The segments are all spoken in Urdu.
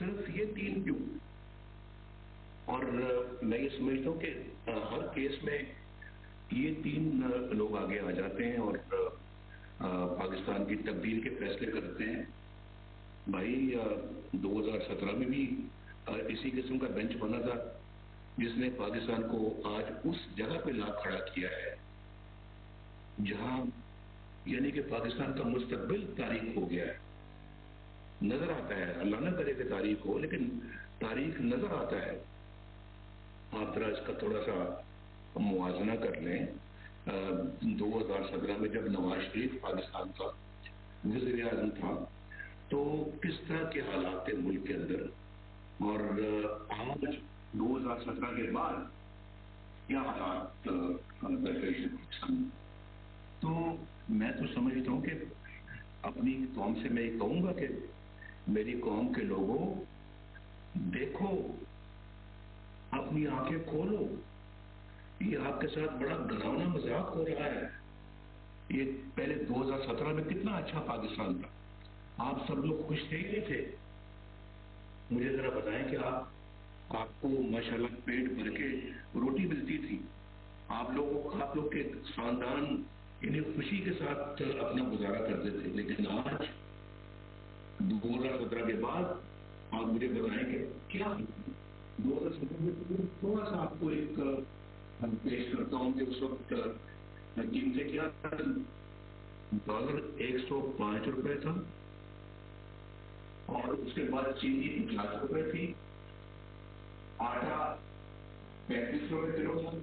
صرف یہ 3 کیوں؟ اور میں یہ سمجھتا ہوں کہ ہر کیس میں یہ 3 لوگ آگے آ جاتے ہیں اور پاکستان کی تبدیل کے فیصلے کرتے ہیں. بھائی 2017 میں بھی اسی قسم کا بینچ بنا تھا جس نے پاکستان کو آج اس جگہ پہ لا کھڑا کیا ہے جہاں یعنی کہ پاکستان کا مستقبل تاریخ ہو گیا ہے. نظر آتا ہے، اللہ نہ کرے کہ تاریخ ہو، لیکن تاریخ نظر آتا ہے. آپ ذرا اس کا تھوڑا سا موازنہ کر لیں. 2017 میں جب نواز شریف پاکستان کا وزیر اعظم تھا تو کس طرح کے حالات تھے ملک کے اندر، اور آج 2017 کے بعد کیا حالات درپیش ہیں پاکستان میں. تو میں تو سمجھتا ہوں کہ اپنی قوم سے میں یہ کہوں گا کہ میری قوم کے لوگوں، دیکھو، اپنی آنکھیں کھولو. یہ آپ کے ساتھ بڑا ڈراؤنا مذاق ہو رہا ہے. یہ پہلے 2017 میں کتنا اچھا پاکستان تھا، آپ سب لوگ خوش تھے ہی نہیں تھے؟ مجھے ذرا بتائیں کہ آپ کو ماشاءاللہ پیٹ بھر کے روٹی ملتی تھی، آپ لوگ کے خاندان انہیں خوشی کے ساتھ اپنا گزارا کرتے تھے. لیکن آج 2017 کے بعد آپ مجھے بتائیں کہ کیا 2017 میں تھوڑا سا آپ کو ایک پیش کرتا ہوں کہ اس وقت قیمتیں کیا، ڈالر 105 روپے تھا، اور اس کے بعد چینی 50 روپے تھی، آٹا 35 روپے کلو تھا،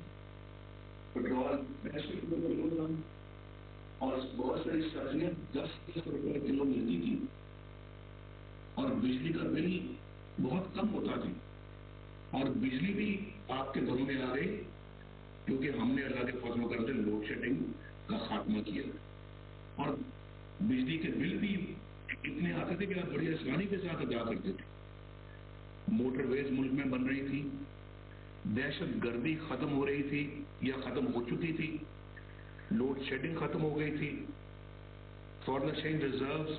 پیٹرول 65 روپے کلو تھا، اور بہت ساری سبزیاں 10 روپے کلو ملتی تھی، اور بجلی کا بل بہت کم ہوتا تھا. اور بجلی بھی آپ کے گھروں میں آ گئی کیونکہ ہم نے اللہ کے فضل و کرم سے لوڈ شیڈنگ کا خاتمہ کیا، اور بجلی کے بل بھی اتنے آتے تھے کہ آپ بڑی آسانی کے ساتھ ادا کرتے تھے. موٹر ویز ملک میں بن رہی تھی، دہشت گردی ختم ہو رہی تھی یا ختم ہو چکی تھی، لوڈ شیڈنگ ختم ہو گئی تھی، فارن ایکسچینج ریزروز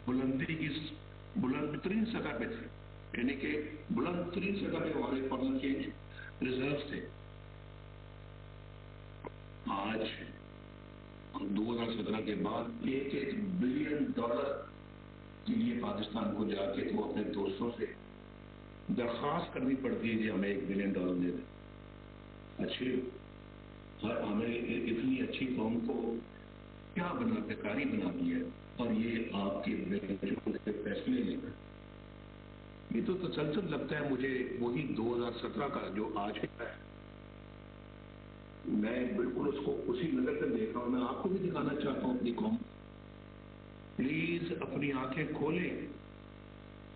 بلند ترین سطح پہ تھے، یعنی کہ بلند ترین سطح پہ ہمارے فارن ایکسچینج ریزروز تھے. آج 2017 کے بعد $1 بلین کے لیے پاکستان کو جا کے تو اپنے دوستوں سے درخواست کرنی پڑتی ہے کہ ہمیں $1 بلین دے دیں. اچھی ہمیں اتنی اچھی قوم کو کیا بنا بیکاری بنا دیا ہے، اور یہ آپ کے فیصلے لے کر یہ تو تسلسل لگتا ہے مجھے وہی 2017 کا جو آج ہے. میں بالکل اس کو اسی نظر سے دیکھ رہا ہوں. میں آپ کو بھی دکھانا چاہتا ہوں اپنی قوم. پلیز اپنی آنکھیں کھولیں.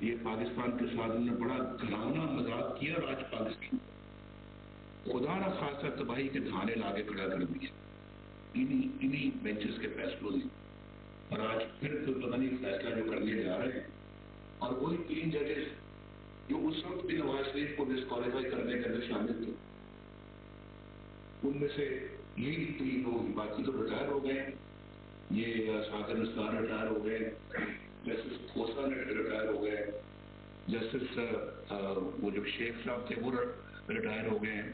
یہ پاکستان کے ساتھ نے بڑا گھراؤنا مذاق کیا، اور آج پاکستان خدا نہ خاصا تباہی کے دھانے لا کے کھڑا کر دیا انہی بینچز کے فیصلوں نے. اور آج پھر پتہ نہیں فیصلہ جو کرنے جا رہے ہیں، اور وہی 3 ججز جو اس وقت بھی نواز شریف کو ڈسکوالیفائی کرنے کے اندر شامل تھے، ان میں سے یہی 3 لوگ، باقی تو ریٹائر ہو گئے. یہ ساکر نثار ریٹائر ہو گئے، جسٹس کھوسا ریٹائر ہو گئے، جسٹس وہ جو شیخ صاحب تھے وہ ریٹائر ہو گئے ہیں.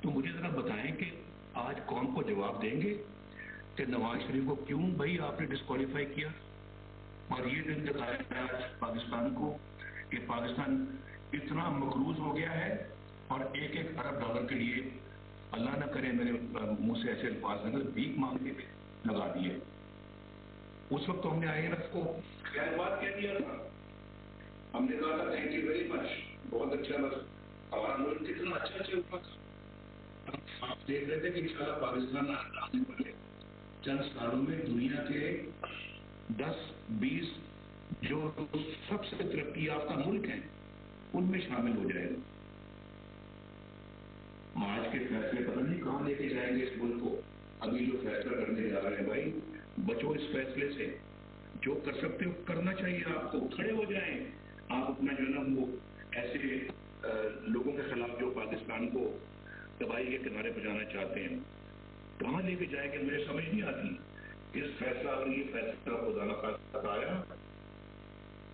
تو مجھے ذرا بتائیں کہ آج قوم کو جواب دیں گے کہ نواز شریف کو کیوں بھائی آپ نے ڈسکوالیفائی کیا، اور یہ دن دکھایا آج پاکستان کو کہ پاکستان اتنا مقروض ہو گیا ہے، اور 1 ارب ڈالر کے لیے اللہ نہ کرے میرے منہ سے ایسے الفاظ نکلے، بھیک مانگنے پہ لگا دیے. اس وقت ہم نے IMF کو خیر بات کہہ دیا تھا، ہم نے کہا تھا تھینک یو ویری مچ، بہت اچھا، بس ہمارا ملک کتنا اچھا چل رہا تھا. آپ دیکھ رہے تھے کہ انشاءاللہ پاکستان آنے والے چند سالوں میں دنیا کے 10-20 جو سب سے ترقی یافتہ ملک ہیں ان میں شامل ہو جائے گا. آج کے فیصلے پتہ نہیں کہاں لے کے جائیں گے اس ملک کو. ابھی جو فیصلہ کرنے جا رہے ہیں، بھائی بچو اس فیصلے سے. جو کر سکتے ہو کرنا چاہیے، آپ کو کھڑے ہو جائیں. آپ اپنا جو ہے نا وہ ایسے لوگوں کے خلاف جو پاکستان کو تباہی کے کنارے پہنچانا چاہتے ہیں، کہاں لے کے جائیں گے مجھے سمجھ نہیں آتی. اس فیصلہ اگر یہ فیصلہ خدا نخواستہ آیا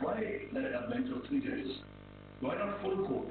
Why a bench of 3 judges? Why not full court?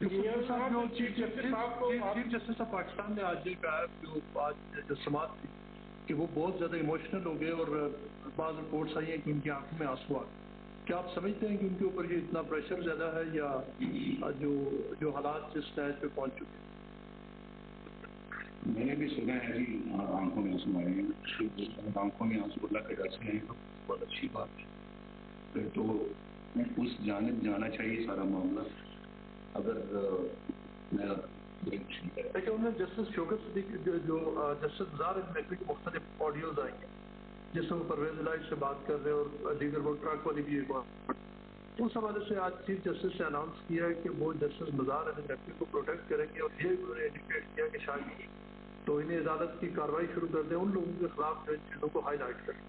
Chief justice of Pakistan نے آج یہ کہا جو آج جو سماعت تھی کہ وہ بہت زیادہ ایموشنل ہو گئے اور بعض رپورٹس آئی ہیں کہ ان کی آنکھوں میں آنسو آ گئے. کیا آپ سمجھتے ہیں کہ ان کے اوپر یہ اتنا پریشر زیادہ ہے یا جو حالات جس اسٹیج پہ پہنچ چکے ہیں؟ میں نے بھی سنا ہے جی آنکھوں میں آنسو آئے ہیں. آنکھوں میں آنسو اللہ کے ڈر سے ہیں تو بہت اچھی بات ہے. پھر تو اس جانب جانا چاہیے سارا معاملہ. اگر لیکن انہوں نے جسٹس شوکت صدیق جو جسٹس مزار نقوی کی مختلف آڈیوز آئی ہیں جس میں پرویز الہی سے بات کر رہے ہیں اور دیگر وہ ٹرک والی بھی ایک بات اس حوالے سے آج چیف جسٹس نے اناؤنس کیا ہے کہ وہ جسٹس مزار نقوی کو پروٹیکٹ کریں گے اور یہ انہوں نے انڈیکیٹ کیا کہ شاید تو انہیں عدالت کی کارروائی شروع کر دیں ان لوگوں کے خلاف جو ان چیزوں کو ہائی لائٹ کریں.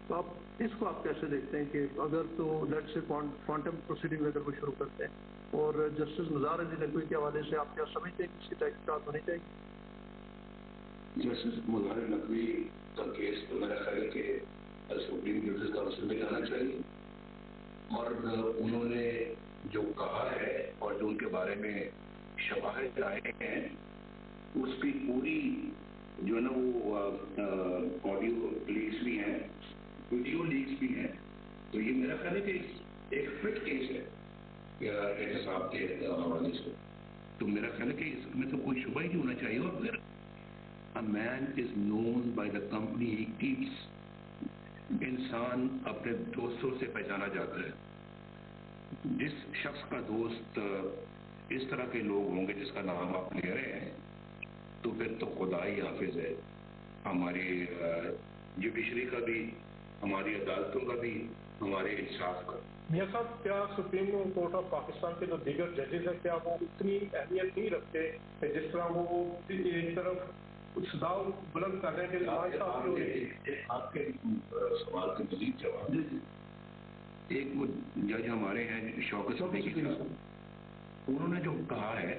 تو آپ اس کو آپ کیسے دیکھتے ہیں کہ اگر تو لیٹ سے کوانٹم پروسیڈنگ اگر وہ شروع کرتے ہیں اور جسٹس مزار نقوی کے حوالے سے آپ کیا سمجھتے ہیں کہ اس کی تحقیقات ہونی چاہیے؟ جسٹس مزار نقوی کا کیس تو میرا خیال ہے کہ سپریم جسٹس کاؤنسل میں جانا چاہیے اور انہوں نے جو کہا ہے اور جو ان کے بارے میں شواہد آئے ہیں اس کی پوری جو ہے نا وہ آڈیو لیکس بھی ہیں ویڈیو لیکس بھی ہیں. تو یہ میرا خیال ہے کہ ایک فٹ کیس ہے احتساب کے حوالے سے. تو میرا خیال ہے کہ اس میں تو کوئی شبہ ہی نہیں ہونا چاہیے. اور پھر a man is known by the company he keeps. انسان اپنے دوستوں سے پہچانا جاتا ہے. جس شخص کا دوست اس طرح کے لوگ ہوں گے جس کا نام آپ لے رہے ہیں تو پھر تو خدا ہی حافظ ہے ہماری جوڈیشری کا بھی, ہماری عدالتوں کا بھی, ہمارے انصاف کا. میاں صاحب کیا سپریم کورٹ آف پاکستان کے جو دیگر ججز ہیں کیا وہ اتنی اہمیت نہیں رکھتے جس طرح وہ ایک طرف صدا بلند کر رہے ہیں؟ آپ کے سوال کے مزید جواب ایک وہ جج ہمارے ہیں شوکت صدیقی صاحب, انہوں نے جو کہا ہے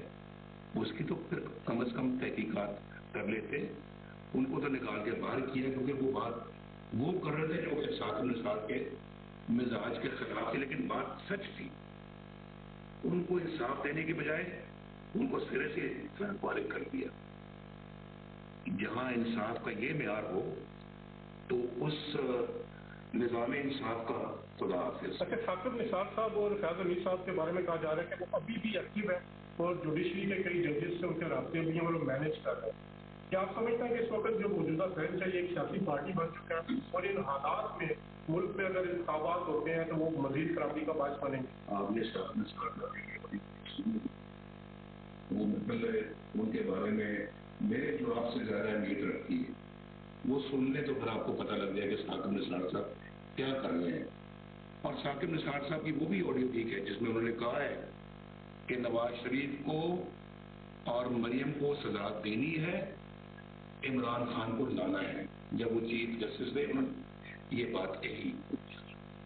اس کی تو پھر کم از کم تحقیقات کر لیتے. ان کو تو نکال کے باہر کیا کیونکہ وہ بات وہ کر رہے تھے جو کہ ساتھ نصاب کے مزاج کے خلاف تھی, لیکن بات سچ تھی. ان کو انصاف دینے کے بجائے ان کو سرے سے فارغ کر دیا. جہاں انصاف کا یہ معیار ہو تو اس نظام انصاف کا خدا حافظ. اچھا, ثاقب نثار صاحب اور فیاض امیر صاحب کے بارے میں کہا جا رہا ہے کہ وہ ابھی بھی ایکٹیو ہے اور جوڈیشری کے کئی ججز سے ان کے رابطے بھی ہیں اور وہ مینیج کر رہے ہیں. کیا آپ سمجھتے ہیں کہ اس وقت جو موجودہ بینچ ہے یہ ایک سیاسی پارٹی بن چکا ہے اور ان حالات میں ملک میں اگر انتخابات ہوتے ہیں تو وہ مزید خرابی کا باعث بنیں گے؟ آپ نے وہ مطلب ان کے بارے میں میرے جو آپ سے زیادہ اہمیت رکھتی ہے وہ سن لیں تو پھر آپ کو پتہ لگ جائے کہ ثاقب نثار صاحب کیا کر رہے ہیں. اور ثاقب نثار صاحب کی وہ بھی آڈیو ٹھیک ہے جس میں انہوں نے کہا ہے کہ نواز شریف کو اور مریم کو سزا دینی ہے, عمران خان کو لانا ہے. جب وہ چیف جسٹس نے انہوں نے یہ بات کہی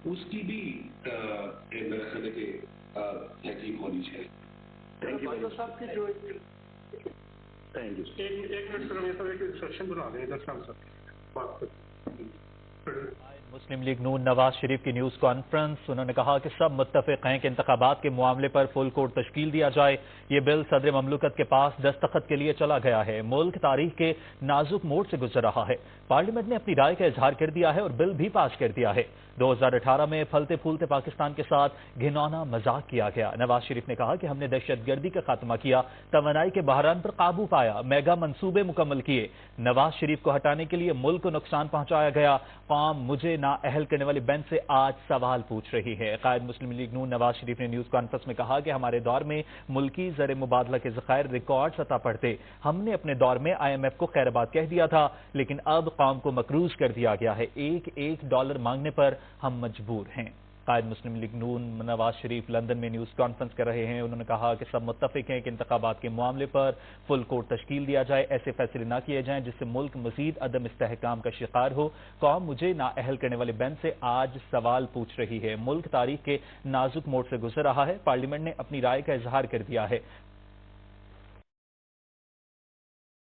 اس کی بھی میرا خیال ہے کہ تحقیق ہونی چاہیے. ایک منٹ ایک سیشن بنا دیں بات مسلم لیگ نون نواز شریف کی نیوز کانفرنس. انہوں نے کہا کہ سب متفق ہیں کہ انتخابات کے معاملے پر فل کورٹ تشکیل دیا جائے. یہ بل صدر مملکت کے پاس دستخط کے لیے چلا گیا ہے. ملک تاریخ کے نازک موڑ سے گزر رہا ہے. پارلیمنٹ نے اپنی رائے کا اظہار کر دیا ہے اور بل بھی پاس کر دیا ہے. 2018 میں پھلتے پھولتے پاکستان کے ساتھ گھناؤنا مذاق کیا گیا. نواز شریف نے کہا کہ ہم نے دہشت گردی کا خاتمہ کیا, توانائی کے بحران پر قابو پایا, میگا منصوبے مکمل کیے. نواز شریف کو ہٹانے کے لیے ملک کو نقصان پہنچایا گیا. قوم مجھے نااہل کرنے والی بینچ سے آج سوال پوچھ رہی ہے. قائد مسلم لیگ نون نواز شریف نے نیوز کانفرنس میں کہا کہ ہمارے دور میں ملکی زر مبادلہ کے ذخائر ریکارڈ سطح پر تھے. ہم نے اپنے دور میں IMF کو خیر بات کہہ دیا تھا, لیکن اب قوم کو مقروض کر دیا گیا ہے. ایک $1 مانگنے پر ہم مجبور ہیں. قائد مسلم لیگ نون نواز شریف لندن میں نیوز کانفرنس کر رہے ہیں. انہوں نے کہا کہ سب متفق ہیں کہ انتخابات کے معاملے پر فل کورٹ تشکیل دیا جائے. ایسے فیصلے نہ کیے جائیں جس سے ملک مزید عدم استحکام کا شکار ہو. قوم مجھے نااہل کرنے والے بینچ سے آج سوال پوچھ رہی ہے. ملک تاریخ کے نازک موڑ سے گزر رہا ہے. پارلیمنٹ نے اپنی رائے کا اظہار کر دیا ہے.